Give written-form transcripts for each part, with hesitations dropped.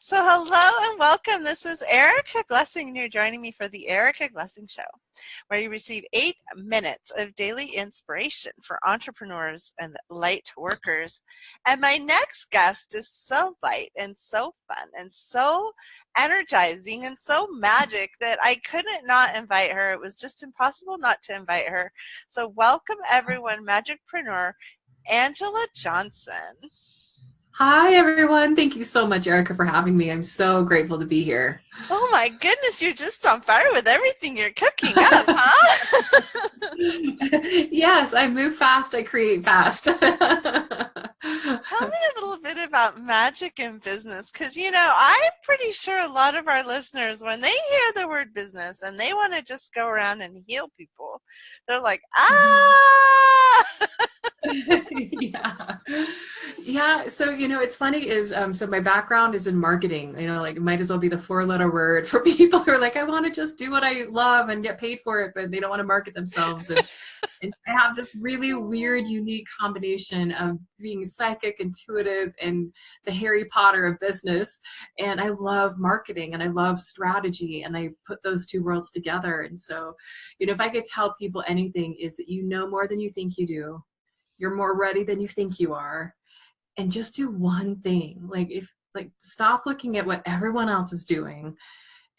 So hello and welcome. This is Erica Glessing, and you're joining me for the Erica Glessing Show, where you receive 8 minutes of daily inspiration for entrepreneurs and light workers. And my next guest is so light and so fun and so energizing and so magic that I couldn't not invite her. It was just impossible not to invite her. So welcome everyone, Magicpreneur, Angella Johnson. Hi, everyone. Thank you so much, Erica, for having me. I'm so grateful to be here. Oh, my goodness. You're just on fire with everything you're cooking up, huh? Yes, I move fast. I create fast. Tell me a little bit about magic in business, because, you know, I'm pretty sure a lot of our listeners, when they hear the word business and they want to just go around and heal people, they're like, ah! Yeah. So, it's funny is, so my background is in marketing, like it might as well be the 4-letter word for people who are like, I want to just do what I love and get paid for it, but they don't want to market themselves. And I have this really weird, unique combination of being psychic, intuitive, and the Harry Potter of business. And I love marketing and I love strategy, and I put those two worlds together. And so, if I could tell people anything, is that you know more than you think you do. You're more ready than you think you are. And just do one thing. Stop looking at what everyone else is doing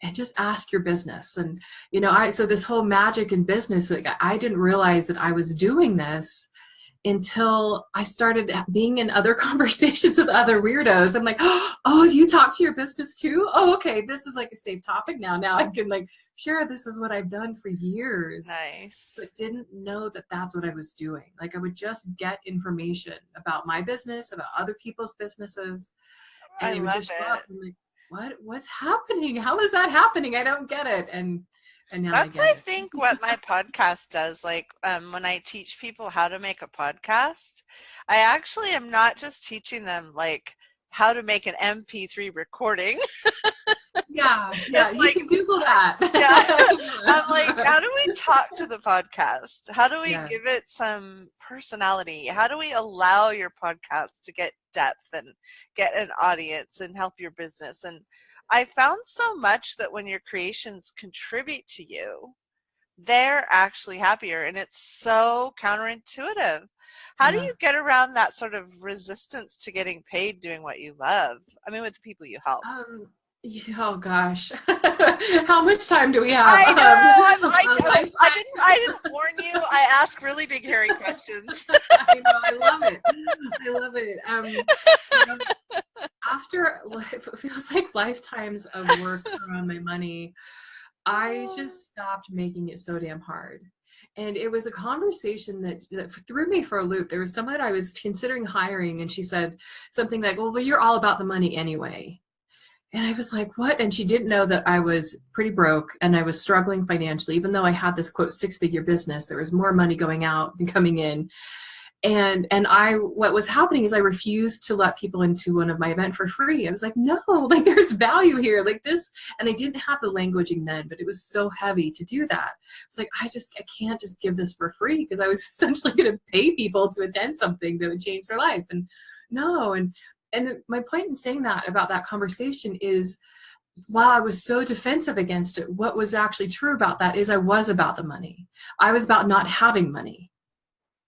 and just ask your business. And, so this whole magic in business, I didn't realize that I was doing this until I started being in other conversations with other weirdos. I'm like, oh, you talk to your business too? Oh, okay. This is like a safe topic now. Now I can share this is what I've done for years. Nice. But didn't know that that's what I was doing. I would just get information about my business, about other people's businesses. And I love just show it. up and what's happening? How is that happening? I don't get it. And now that's, I think, what my podcast does. When I teach people how to make a podcast, I actually am not just teaching them how to make an MP3 recording. Yeah, you can Google that. Yeah. I'm like, how do we talk to the podcast? How do we give it some personality? How do we allow your podcast to get depth and get an audience and help your business? And I found so much that when your creations contribute to you, they're actually happier, and it's so counterintuitive. How do you get around that sort of resistance to getting paid doing what you love? I mean, with the people you help. Oh gosh, how much time do we have? I know. I didn't warn you. I ask really big, hairy questions. I know. I love it. After it feels like lifetimes of work around my money, I just stopped making it so damn hard. And it was a conversation that threw me for a loop. There was someone that I was considering hiring, and she said something like, well, you're all about the money anyway. And I was like, what? And she didn't know that I was pretty broke and I was struggling financially. Even though I had this, quote, 6-figure business, there was more money going out than coming in. And what was happening is I refused to let people into one of my events for free. I was like, no, there's value here, this. And I didn't have the languaging then, but it was so heavy to do that. It's like, I can't just give this for free, because I was essentially going to pay people to attend something that would change their life. And no. And my point in saying that about that conversation is, while I was so defensive against it, what was actually true about that is I was about the money. I was about not having money.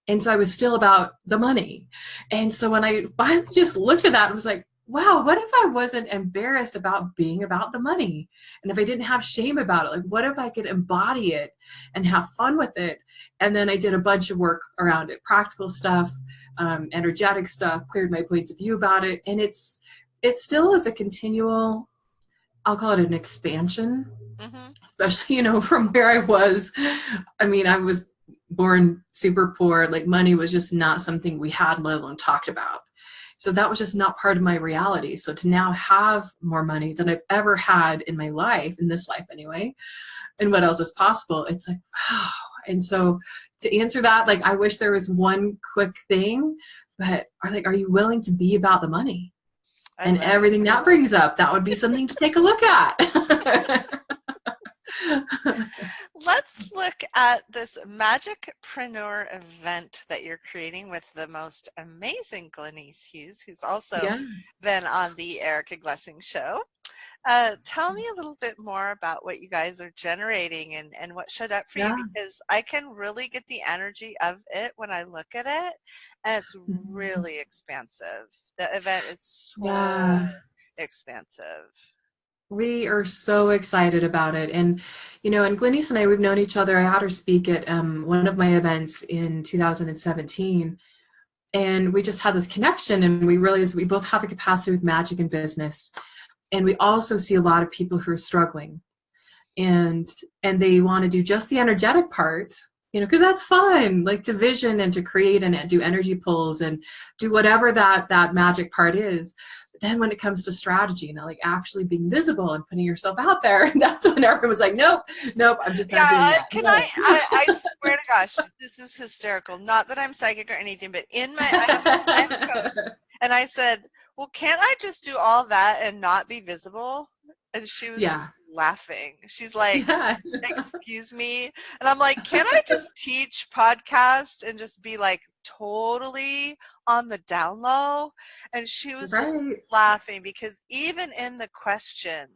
And so I was still about the money. And so when I finally just looked at that, I was like, wow, what if I wasn't embarrassed about being about the money? And if I didn't have shame about it, what if I could embody it and have fun with it? And then I did a bunch of work around it, practical stuff, energetic stuff, cleared my points of view about it. And it still is a continual, I'll call it an expansion, especially, from where I was. I mean, I was born super poor. Money was just not something we had, let alone talked about. So that was just not part of my reality. So to now have more money than I've ever had in my life, in this life anyway, and what else is possible, it's like, wow. And so to answer that, I wish there was one quick thing, but are you willing to be about the money? And everything that brings up, that would be something to take a look at. let's look at this Magicpreneur event that you're creating with the most amazing Glenise Hughes, who's also been on the Erica Glessing show. Tell me a little bit more about what you guys are generating and what showed up for you, because I can really get the energy of it when I look at it, and it's really expansive. The event is so expansive. We are so excited about it. And, you know, and Glenise and I, we've known each other. I had her speak at one of my events in 2017. And we just had this connection, and we realized we both have a capacity with magic and business. And we also see a lot of people who are struggling, and they want to do just the energetic part, you know, because that's fun, like to vision and to create and do energy pulls and do whatever that magic part is. But then when it comes to strategy, you know, like actually being visible and putting yourself out there, that's when everyone's like, nope, I'm just not doing that. I swear to gosh, this is hysterical. Not that I'm psychic or anything, but I have a coach, and I said, well, can't I just do all that and not be visible? And she was just laughing. She's like, excuse me? And I'm like, can't I just teach podcast and just be like totally on the down low? And she was just laughing, because even in the question,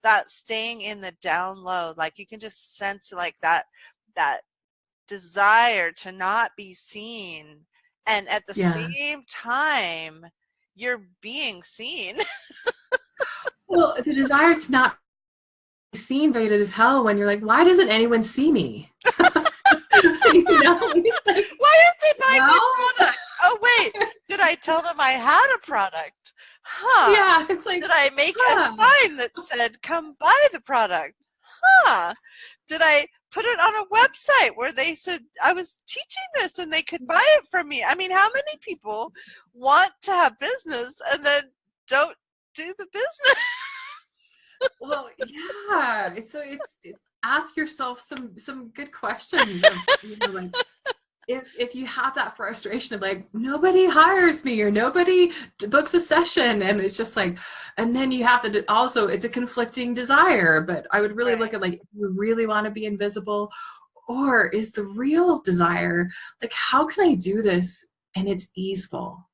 that staying in the down low, like you can just sense like that desire to not be seen. And at the same time, you're being seen. Well, the desire to not be seen faded as hell when you're like, why doesn't anyone see me? You know? Like, why aren't they buying my product? Oh, wait, did I tell them I had a product? Huh. Yeah, it's like, did I make a sign that said, come buy the product? Huh. Did I put it on a website where they said I was teaching this and they could buy it from me? I mean, how many people want to have business and then don't do the business? Well, yeah. So it's ask yourself some good questions. Of, you know, like, if you have that frustration of like, nobody hires me or nobody books a session, and it's just like, and then you have to also, it's a conflicting desire. But I would really look at like, if you really want to be invisible, or is the real desire like, how can I do this and it's easeful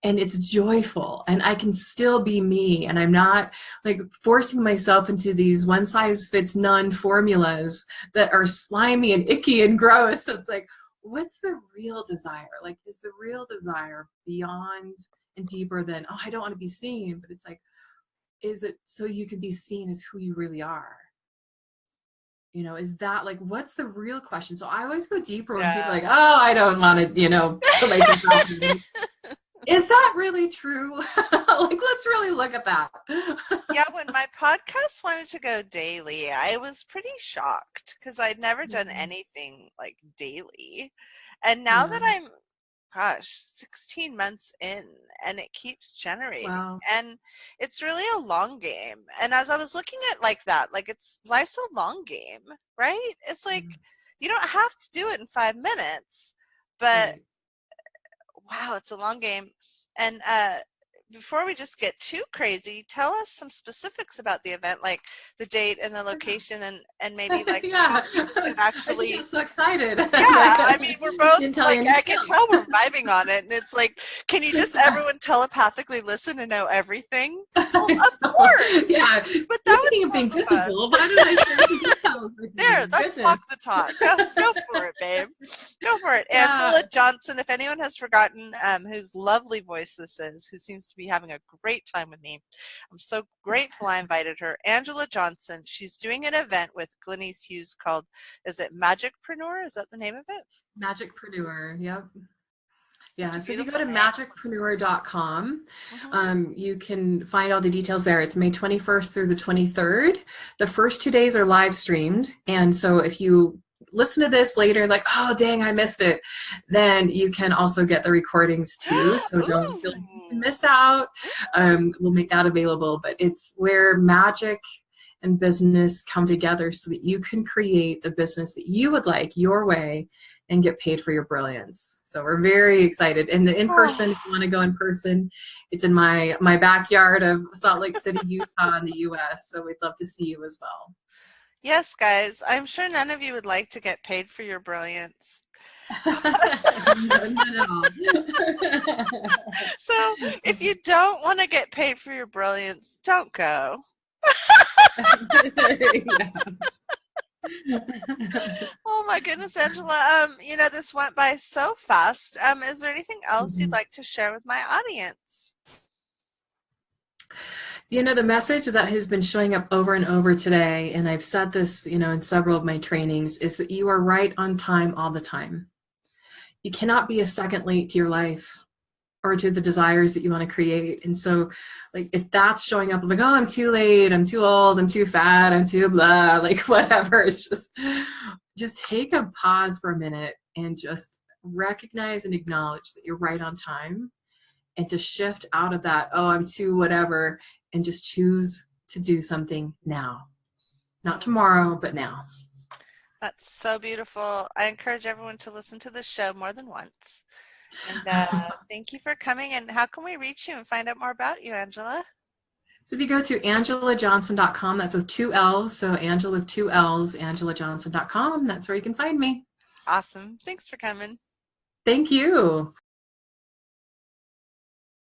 and it's joyful and I can still be me, and I'm not like forcing myself into these one size fits none formulas that are slimy and icky and gross. So it's like, what's the real desire? Like, is the real desire beyond and deeper than, oh, I don't want to be seen, but it's like, is it so you can be seen as who you really are? You know, is that like, what's the real question? So I always go deeper when people are like, oh, I don't want to, you know, is that really true? Like, let's really look at that. Yeah, when my podcast wanted to go daily, I was pretty shocked because I'd never done anything like daily. And now that I'm, 16 months in, and it keeps generating. Wow. And it's really a long game. And as I was looking at like that, like life's a long game, right? It's like, you don't have to do it in 5 minutes, but wow, it's a long game. And before we just get too crazy, tell us some specifics about the event, like the date and the location, and maybe like how you can actually. I'm so excited. Yeah, I mean, we're both like, I can tell we're vibing on it, and it's like, can you just everyone telepathically listen and know everything? Well, of course. Yeah, but that was being visible. Why don't I share some details with you? There, let's walk the talk. Go for it, babe. Go for it. Yeah. Angella Johnson, if anyone has forgotten whose lovely voice this is, who seems to be having a great time with me. I'm so grateful I invited her. Angella Johnson, she's doing an event with Glenise Hughes called, is it Magicpreneur? Is that the name of it? Magicpreneur, yep. Yeah, so if you go to magicpreneur.com, you can find all the details there. It's May 21st through the 23rd. The first 2 days are live streamed. And so if you listen to this later, like, oh, dang, I missed it, then you can also get the recordings too. So don't feel like you can miss out. We'll make that available. But it's where magic and business come together so that you can create the business that you would like your way and get paid for your brilliance. So we're very excited. And the in-person, if you want to go in person, it's in my backyard of Salt Lake City, Utah in the US. So we'd love to see you as well. Yes, guys, I'm sure none of you would like to get paid for your brilliance. No. So if you don't want to get paid for your brilliance, don't go. Oh my goodness, Angela. This went by so fast. Is there anything else you'd like to share with my audience? The message that has been showing up over and over today, and I've said this, in several of my trainings, is that you are right on time all the time. You cannot be a second late to your life or to the desires that you want to create. And so, like, if that's showing up like, oh, I'm too late, I'm too old, I'm too fat, I'm too blah, like whatever, it's just take a pause for a minute and just recognize and acknowledge that you're right on time, and to shift out of that, oh, I'm too whatever, and just choose to do something now. Not tomorrow, but now. That's so beautiful. I encourage everyone to listen to this show more than once. And thank you for coming. And how can we reach you and find out more about you, Angela? So if you go to angellajohnson.com, that's with 2 L's. So Angela with 2 L's, angellajohnson.com. That's where you can find me. Awesome. Thanks for coming. Thank you.